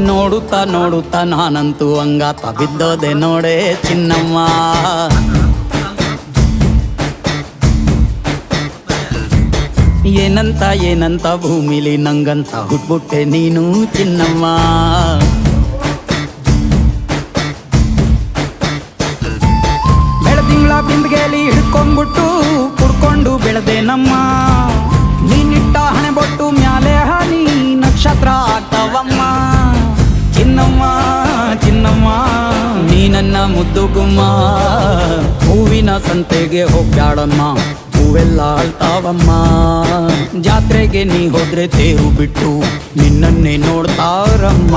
ನೋಡುತ್ತಾ ನೋಡುತ್ತಾ ನಾನಂತೂ ಅಂಗಾತ ಬಿದ್ದೋದೆ ನೋಡೆ ಚಿನ್ನಮ್ಮ. ಏನಂತ ಏನಂತ ಭೂಮಿಲಿ ನಂಗಂತ ಹುಟ್ಬಿಟ್ಟೆ ನೀನು ಚಿನ್ನಮ್ಮ. ಬೆಳದಿಂಗಳ ಬಿಂದಿಗೆಲಿ ಹಿಡ್ಕೊಂಡ್ಬಿಟ್ಟು ಕುಡ್ಕೊಂಡು ಬೆಳೆದೆ ನಮ್ಮ. ನೀನಿಟ್ಟ ಹಣೆ ಬೊಟ್ಟು ಮ್ಯಾಲೆ ಹನಿ ನಕ್ಷತ್ರ ಆಗ್ತಾವಮ್ಮ. ಚಿನ್ನಮ್ಮ ಚಿನ್ನಮ್ಮ ನೀ ನನ್ನ ಮುದ್ದು ಗುಮ್ಮ. ಹೂವಿನ ಸಂತೆಗೆ ಹೋಗ್ಯಾಡಮ್ಮ, ಹೂವೆಲ್ಲ ಅಳ್ತಾವಮ್ಮ. ಜಾತ್ರೆಗೆ ನೀ ಹೋದ್ರೆ ತೇರು ಬಿಟ್ಟು ನಿನ್ನನ್ನೇ ನೋಡ್ತಾರಮ್ಮ.